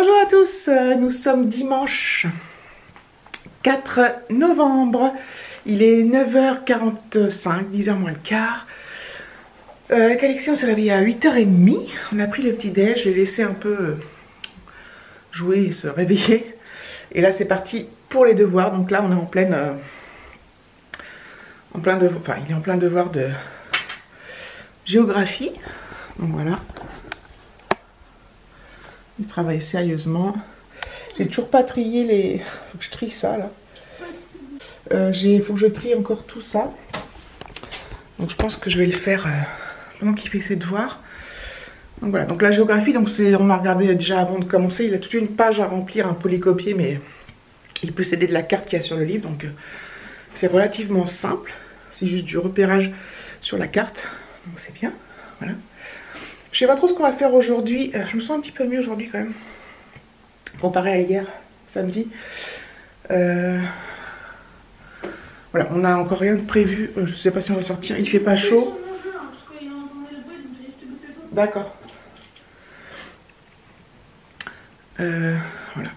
Bonjour à tous, nous sommes dimanche 4 novembre, il est 9h45, 10h moins le quart. Avec Alexis on s'est réveillé à 8h30, on a pris le petit déj, je l'ai laissé un peu jouer et se réveiller. Et là c'est parti pour les devoirs, donc là on est en plein devoir, enfin il est en plein devoir de géographie, donc voilà. Il travaille sérieusement. J'ai toujours pas trié les... Faut que je trie ça là. Faut que je trie encore tout ça. Donc je pense que je vais le faire pendant qu'il fait ses devoirs. Donc voilà, donc la géographie, donc on a regardé déjà avant de commencer. Il a toute une page à remplir, un polycopier, mais il peut s'aider de la carte qu'il y a sur le livre. Donc c'est relativement simple. C'est juste du repérage sur la carte. Donc c'est bien. Voilà. Je sais pas trop ce qu'on va faire aujourd'hui. Je me sens un petit peu mieux aujourd'hui quand même. Comparé à hier, samedi. Voilà, on n'a encore rien de prévu. Je sais pas si on va sortir. Il fait pas chaud. D'accord. Voilà.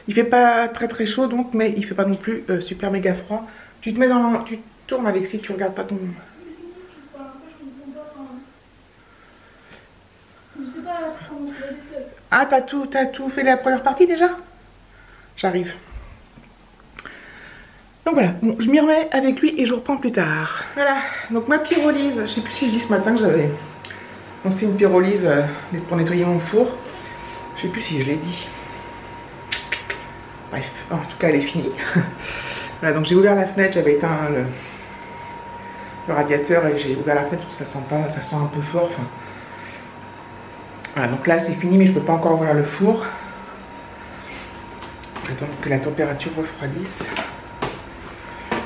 Il fait pas très chaud donc, mais il fait pas non plus super méga froid. Tu te mets dans... Tu tournes avec si tu regardes pas ton... Ah, t'as tout fait la première partie déjà? J'arrive. Donc voilà, bon, je m'y remets avec lui et je reprends plus tard. Voilà, donc ma pyrolyse, je sais plus si je dis ce matin que j'avais lancé une pyrolyse pour nettoyer mon four. Je sais plus si je l'ai dit. Bref, en tout cas elle est finie. Voilà, donc j'ai ouvert la fenêtre, j'avais éteint le radiateur et j'ai ouvert la fenêtre, ça sent un peu fort. Enfin, voilà, donc là c'est fini, mais je peux pas encore ouvrir le four. J'attends que la température refroidisse.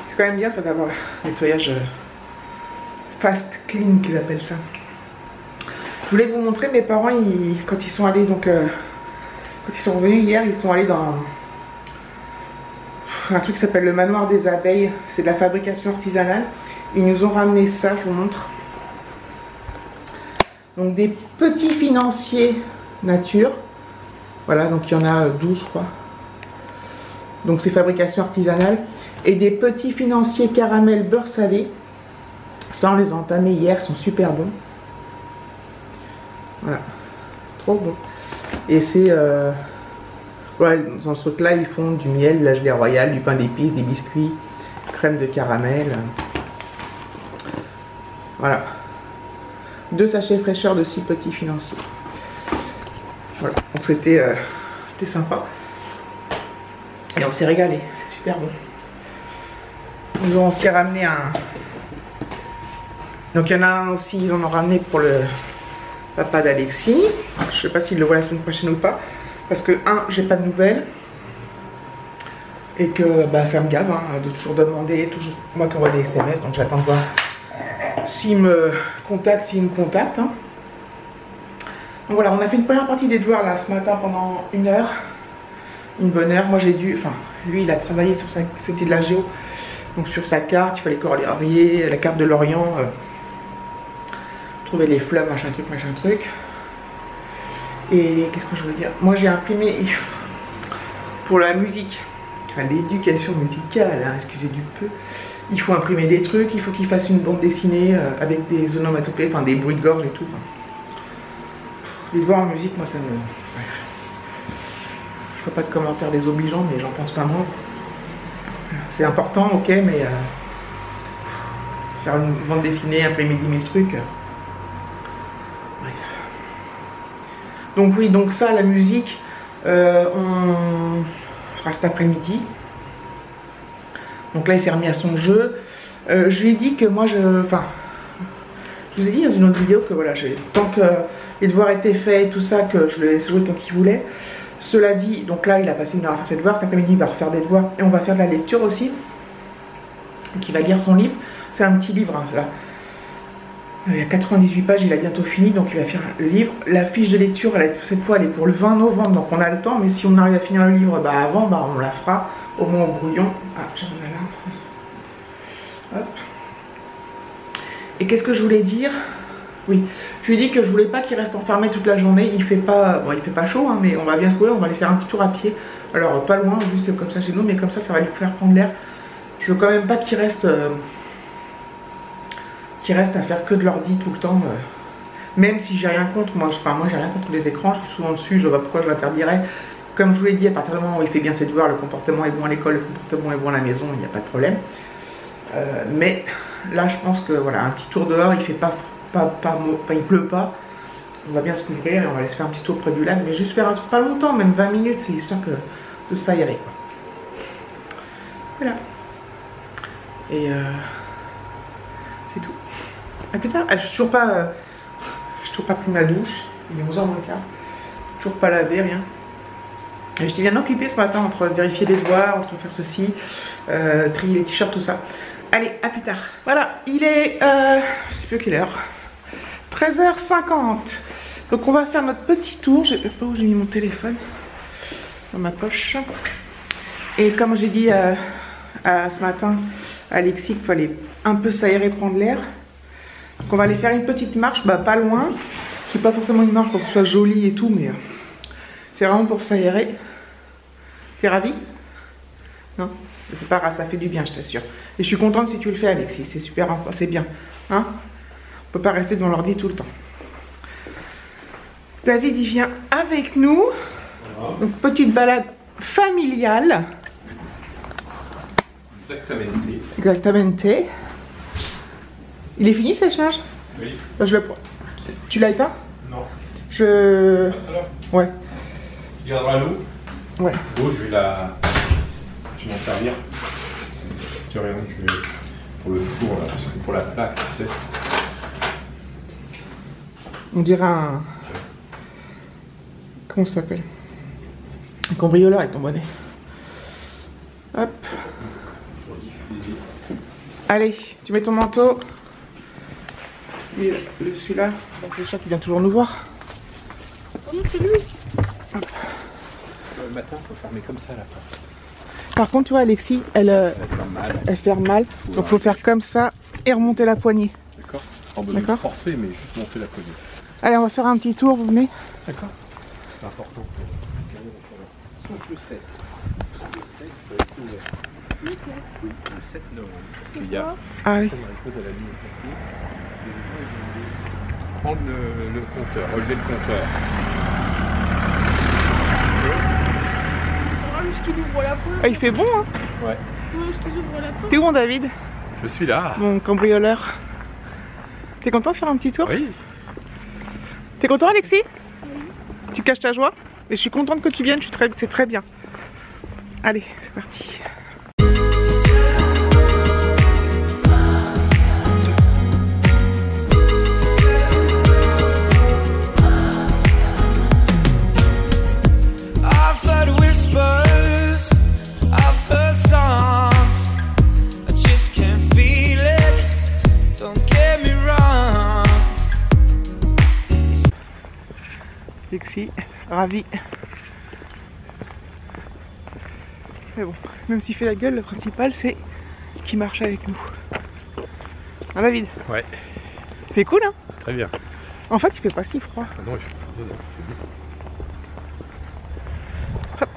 C'est quand même bien ça d'avoir un nettoyage fast clean qu'ils appellent ça. Je voulais vous montrer mes parents, quand ils sont allés, donc quand ils sont revenus hier, ils sont allés dans un truc qui s'appelle le manoir des abeilles. C'est de la fabrication artisanale. Ils nous ont ramené ça, je vous montre. Donc des petits financiers nature. Voilà, donc il y en a 12 je crois. Donc c'est fabrication artisanale. Et des petits financiers caramel beurre salé. Ça on les a entamés hier, ils sont super bons. Voilà, trop bon. Et c'est... ouais, dans ce truc là ils font du miel, de la gelée royale, du pain d'épices, des biscuits, crème de caramel. Voilà. 2 sachets fraîcheur de 6 petits financiers. Voilà, donc c'était sympa. Et on s'est régalé, c'est super bon. Ils ont aussi ramené un... Donc il y en a un aussi, ils en ont ramené pour le papa d'Alexis. Je sais pas s'il le voit la semaine prochaine ou pas. Parce que, j'ai pas de nouvelles. Et que bah, ça me gave de toujours demander, toujours moi qui envoie des SMS, donc j'attends de voir s'il me contacte, s'il me contacte. Donc voilà, on a fait une première partie des devoirs là ce matin pendant 1 heure. Une bonne heure. Moi j'ai dû, enfin, lui il a travaillé sur sa, c'était de la géo. Donc sur sa carte, il fallait corriger la carte de l'Orient, trouver les fleuves, machin truc. Et qu'est-ce que je veux dire? Moi j'ai imprimé pour la musique, l'éducation musicale, excusez du peu. Il faut imprimer des trucs, il faut qu'il fasse une bande dessinée avec des onomatopées, enfin des bruits de gorge et tout. Enfin, les devoirs en musique, moi ça me... Bref. Je ferai pas de commentaires désobligeants, mais j'en pense pas moins. C'est important, ok, mais faire une bande dessinée, imprimer 10 000 trucs. Bref. Donc oui, donc ça, la musique, on fera cet après-midi. Donc là, il s'est remis à son jeu. Je lui ai dit que moi, je vous ai dit dans une autre vidéo que voilà, tant que les devoirs étaient faits et tout ça, que je le laisse jouer tant qu'il voulait. Cela dit, donc là, il a passé 1 heure à faire ses devoirs. Cet après-midi, il va refaire des devoirs et on va faire de la lecture aussi. Donc il va lire son livre. C'est un petit livre, là. Il y a 98 pages, il a bientôt fini, donc il va faire le livre. La fiche de lecture, cette fois, elle est pour le 20 novembre, donc on a le temps. Mais si on arrive à finir le livre avant, on la fera au moins au brouillon. Ah, j'ai mon alarme. Hop. Et qu'est-ce que je voulais dire? Oui, je lui ai dit que je voulais pas qu'il reste enfermé toute la journée. Il fait pas, bon, il fait pas chaud, hein, mais on va bien se couler. On va aller faire un petit tour à pied. Alors pas loin, juste comme ça chez nous, mais comme ça va lui faire prendre l'air. Je veux quand même pas qu'il reste à faire que de l'ordi tout le temps. Même si j'ai rien contre, moi j'ai rien contre les écrans. Je suis souvent dessus. Je vois pas pourquoi je l'interdirais. Comme je vous l'ai dit, à partir du moment où il fait bien ses devoirs, le comportement est bon à l'école, le comportement est bon à la maison, il n'y a pas de problème. Mais là, je pense que voilà, un petit tour dehors, il fait il pleut pas. On va bien se couvrir et on va aller se faire un petit tour près du lac, mais juste faire un truc pas longtemps, même 20 minutes, c'est histoire de s'aérer, quoi. Voilà. Et c'est tout. À plus tard. Je suis toujours pas pris ma douche. Il est 11h moins le quart. Toujours pas lavé, rien. Et j'étais bien occupée ce matin entre vérifier les devoirs, entre faire ceci, trier les t-shirts, tout ça. Allez, à plus tard. Voilà, il est, je sais plus quelle heure, 13h50. Donc on va faire notre petit tour. Je sais pas où j'ai mis mon téléphone. Dans ma poche. Et comme j'ai dit ce matin à Alexis qu'il fallait un peu s'aérer, prendre l'air. Donc on va aller faire une petite marche, pas loin. C'est pas forcément une marche pour que ce soit joli et tout, mais c'est vraiment pour s'aérer. T'es ravi? Non? C'est pas grave, ça fait du bien, je t'assure. Et je suis contente si tu le fais, Alexis. C'est super, c'est bien. Hein? On peut pas rester devant l'ordi tout le temps. David, il vient avec nous. Voilà. Donc, petite balade familiale. Exactamente. Il est fini, ce sèche-linge? Oui. Tu l'as éteint? Non. Ouais. Tu garderas l'eau? Ouais. L'eau, je vais m'en servir. Tu rien, je vais pour le four, là, parce que pour la plaque, tu sais. On dirait un... Comment ça s'appelle? Un cambrioleur avec ton bonnet. Hop. Allez, tu mets ton manteau. Et celui-là, c'est le chat qui vient toujours nous voir. Oh non, c'est lui. Hop. Le matin, il faut fermer comme ça la porte. Par contre, tu vois, Alexis, elle ferme mal. Donc, il faut faire comme ça et remonter la poignée. D'accord. En besoin de forcer, mais juste monter la poignée. Allez, on va faire un petit tour, vous venez? D'accord. C'est important. Sauf le 7. Le 7 peut être ouvert. Oui, le 7 novembre. Parce qu'il y a ah, oui. Prendre le compteur, relever le compteur. Je te ouvre la porte. Ah, il fait bon, hein? Ouais. Je te ouvre la porte. T'es où, David? Je suis là. Mon cambrioleur. T'es content de faire un petit tour? Oui. T'es content, Alexis? Oui. Tu caches ta joie? Et je suis contente que tu viennes, c'est très bien. Allez, c'est parti. Alexis, ravi. Mais bon, même s'il fait la gueule, le principal c'est qu'il marche avec nous. Hein, David? Ouais. C'est cool, hein? C'est très bien. En fait, il fait pas si froid. Ah non, il fait pas. Non, Hop.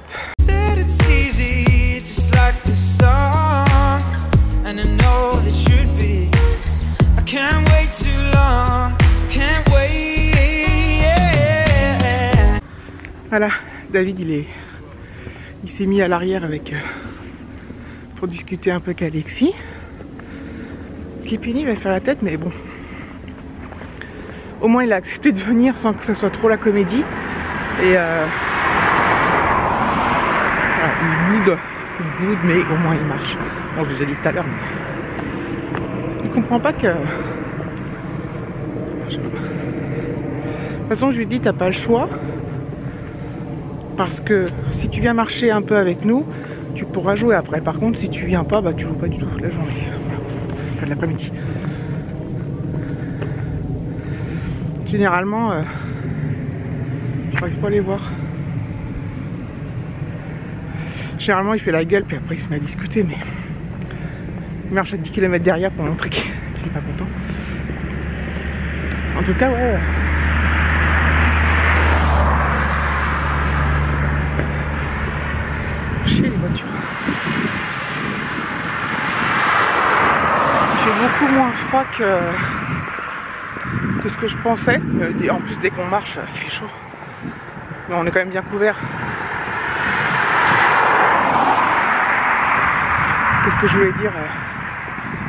Voilà, David il s'est mis à l'arrière avec pour discuter un peu avec Alexis. Kipini va faire la tête, mais bon. Au moins il a accepté de venir sans que ça soit trop la comédie. Et voilà, il boude, mais au moins il marche. Bon, je l'ai déjà dit tout à l'heure, mais il comprend pas que... De toute façon, je lui dis, t'as pas le choix. Parce que si tu viens marcher un peu avec nous, tu pourras jouer après. Par contre, si tu viens pas, tu joues pas du tout la journée. Enfin, l'après-midi. Généralement, j'arrive pas à les voir. Généralement, il fait la gueule, puis après, il se met à discuter, mais il marche à 10 km derrière pour montrer qu'il est pas content. En tout cas, ouais. Faut chier les voitures. Il fait beaucoup moins froid que ce que je pensais. En plus, dès qu'on marche, il fait chaud. Mais on est quand même bien couvert. Qu'est-ce que je voulais dire?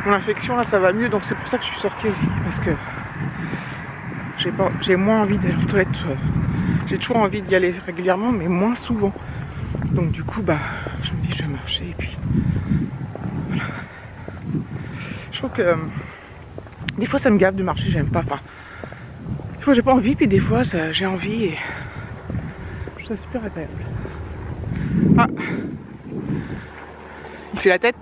Mon infection là, ça va mieux, donc c'est pour ça que je suis sortie aussi, parce que j'ai moins envie d'aller aux toilettes. J'ai toujours envie d'y aller régulièrement, mais moins souvent. Donc du coup, bah, je me dis, je vais marcher et puis voilà. Je trouve que des fois, ça me gave de marcher, j'aime pas. Enfin, des fois, j'ai pas envie, puis des fois, j'ai envie et je trouve ça super agréable. Ah, il fait la tête.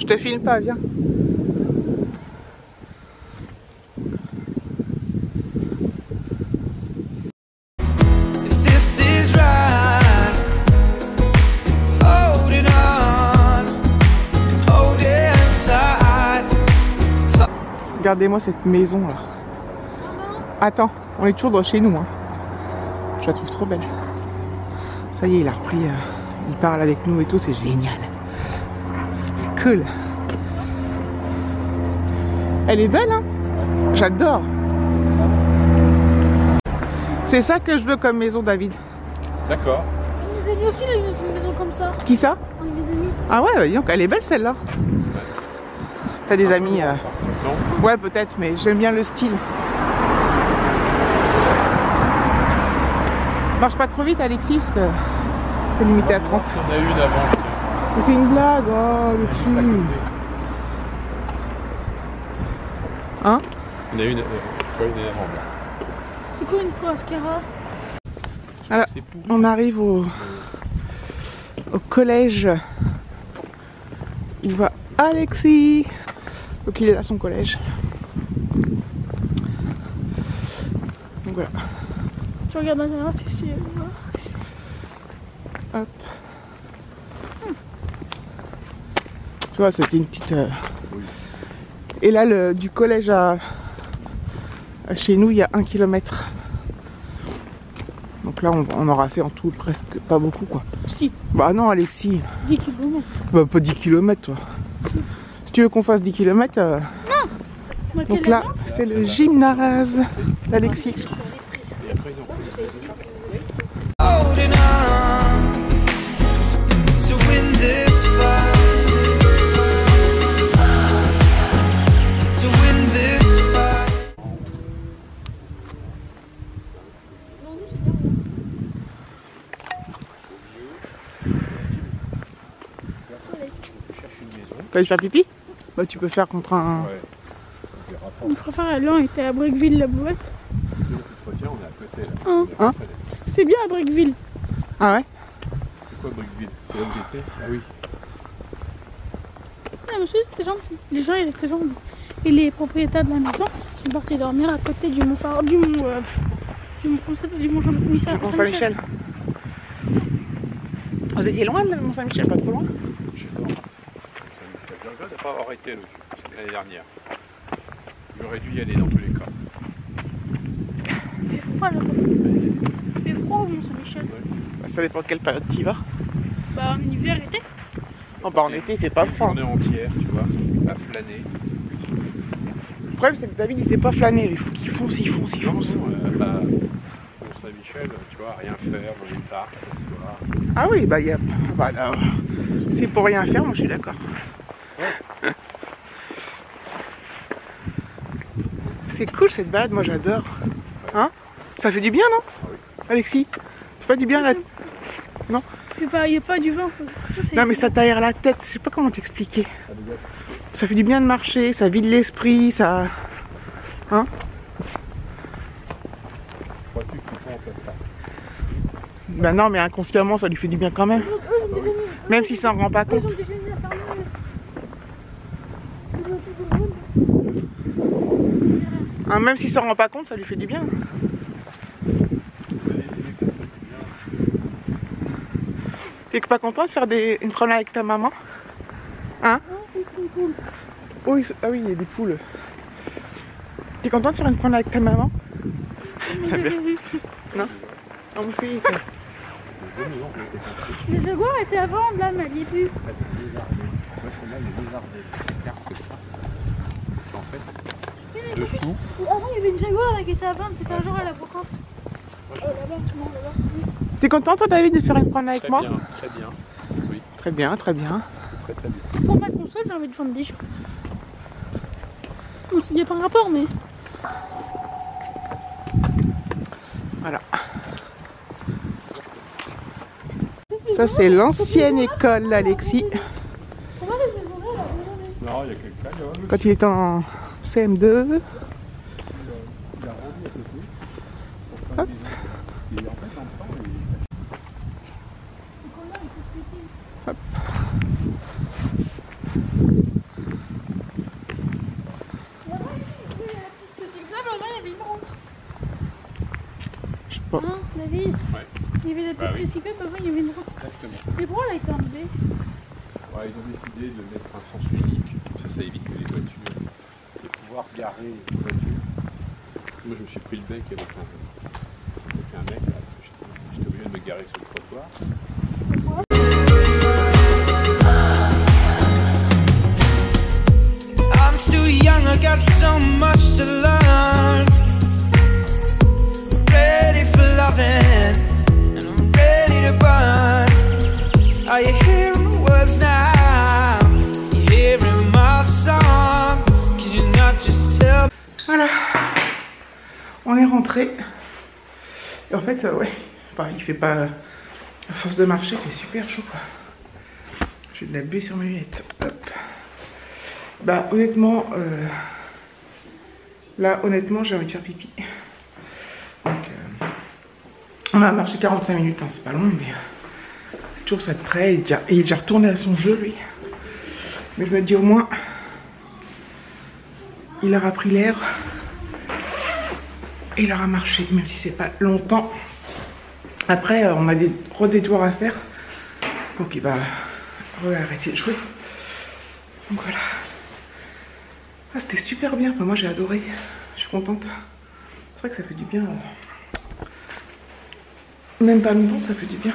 Je te filme pas, viens. Regardez-moi cette maison là. Attends, on est toujours chez nous. Hein. Je la trouve trop belle. Ça y est, il a repris. Il parle avec nous et tout, c'est génial. C'est cool. Elle est belle, hein? J'adore. C'est ça que je veux comme maison, David. D'accord. On les a mis aussi là, une maison comme ça. Qui ça? On les a mis. Ah ouais, donc elle est belle celle-là. T'as des amis Non. Ouais, peut-être, mais j'aime bien le style. Marche pas trop vite, Alexis, parce que c'est limité à 30. Il y en a une avant. Mais c'est une blague, oh le cul. Hein? Il y en a une avant. C'est quoi une Coascara? Alors, on arrive au collège où va Alexis. Donc il est là son collège. Donc voilà. Tu regardes l'intérieur, tu sais. Hop. Tu vois, c'était une petite... Et là, du collège à chez nous, il y a 1 km. Donc là, on aura fait en tout presque pas beaucoup, quoi. Si. Bah non, Alexis. 10 km. Bah pas 10 km, toi. Si tu veux qu'on fasse 10 km... Non. Donc là, c'est le gymnase d'Alexis. T'as allé faire pipi? Bah tu peux faire contre un... Ouais. On préfère aller, on était à Breakville, la boîte. Nous, on est à côté là. Hein? Hein? C'est bien à Breakville. Ah ouais? C'est quoi Brickville? C'est là où j'étais? Ah oui. Ah, monsieur, c'était gentil. Les gens, ils étaient gentils. Et les propriétaires de la maison sont partis dormir à côté du mont Saint-Michel. Vous étiez loin de Mont Saint-Michel, pas trop loin? J'adore. Je regrette de pas avoir été l'année dernière. J'aurais dû y aller dans tous les cas. Il fait froid là-bas. Il fait froid au Mont Saint-Michel. Bah, ça dépend de quelle période tu y vas. Bah en hiver, été. Oh, bah en été il fait pas Une froid. journée entière, tu vois, à flâner. Le problème c'est que David il sait pas flâner, il faut qu'il fonce, il fonce, il fonce. Bah, Mont Saint-Michel, tu vois, rien faire dans les parcs, tu vois. Ah oui, bah il y a... Bah, là, c'est pour rien faire, moi je suis d'accord. Ouais. C'est cool cette balade, moi j'adore. Hein? Ça fait du bien, non? Ah oui. Alexis? Ça fait pas du bien là? Non? Il n'y a pas du vent. Non mais ça t'aère la tête, je sais pas comment t'expliquer. Ça fait du bien de marcher, ça vide l'esprit, ça... Hein? Crois-tu qu'il faut en faire ça? Bah non mais inconsciemment ça lui fait du bien quand même. Même s'il s'en rend pas compte. Hein, même s'il s'en rend pas compte, ça lui fait du bien. T'es pas content de faire une promenade avec ta maman? Hein? Oui, ah oui, il y a des poules. T'es content de faire une promenade avec ta maman? Non? On vous fait ça. Les jaguars étaient avant, là, mais il n'y a plus. Parce qu'en fait, dessous. Avant, il y avait une jaguar là qui était avant, c'était un jour à la brocante. Là-bas, non, là-bas. T'es content, toi, David, de faire une promenade avec moi? Très bien. Oui. Très bien, très bien. Très bien. Pour ma console, j'ai envie de vendre des choses. Bon, il n'y a pas un rapport, mais. Voilà. Ça, c'est l'ancienne école, Alexis. Non, il y a quelqu'un. Quand il était en CM2. Il a rendu à côté. Hop. Et en fait, en temps, Hop. Je sais pas. Hein, David? Ouais. Il y avait la piste cyclable, avant il y avait une route. Exactement. Mais pourquoi elle a été enlevée? Ouais, ils ont décidé de mettre un sens unique. Comme ça évite que les voitures de pouvoir garer les voitures. Moi, je me suis pris le bec avec un mec. Là, j'étais obligé de me garer sur le trottoir. I'm still young, I got so much to learn. Ready for loving, and I'm ready to burn. Are you hearing my words now? You hearing my song? Can you not just tell? Voilà. On est rentré. Et en fait, ouais. Enfin, il fait pas. À force de marcher, il fait super chaud, quoi. J'ai de la buée sur mes lunettes. Hop. Bah, honnêtement, là, honnêtement, j'ai envie de faire pipi. Donc, on a marché 45 minutes, hein, c'est pas long, mais c'est toujours ça de près. Il est déjà retourné à son jeu, lui. Mais je me dis au moins, il aura pris l'air et il aura marché, même si c'est pas longtemps. Après, on a des redétours à faire, donc il va arrêter de jouer. Donc voilà. Ah, c'était super bien, enfin moi j'ai adoré, je suis contente. C'est vrai que ça fait du bien. Même pas longtemps, ça fait du bien.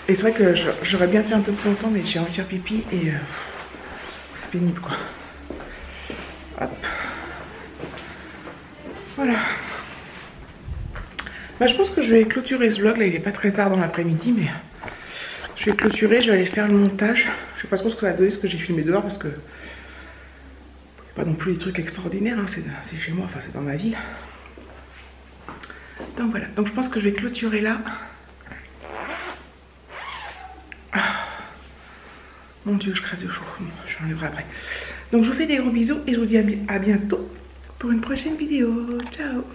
Et c'est vrai que j'aurais bien fait un peu plus longtemps, mais j'ai envie de faire pipi et c'est pénible, quoi. Hop. Voilà. Bah, je pense que je vais clôturer ce vlog, là il est pas très tard dans l'après-midi, mais je vais clôturer, je vais aller faire le montage. Je sais pas trop ce que ça va donner, ce que j'ai filmé dehors, parce que pas non plus des trucs extraordinaires, hein. C'est chez moi, enfin c'est dans ma ville. Donc voilà, donc je pense que je vais clôturer là. Ah. Mon Dieu, je crève de chaud, j'enlèverai après. Donc je vous fais des gros bisous et je vous dis à bientôt pour une prochaine vidéo. Ciao.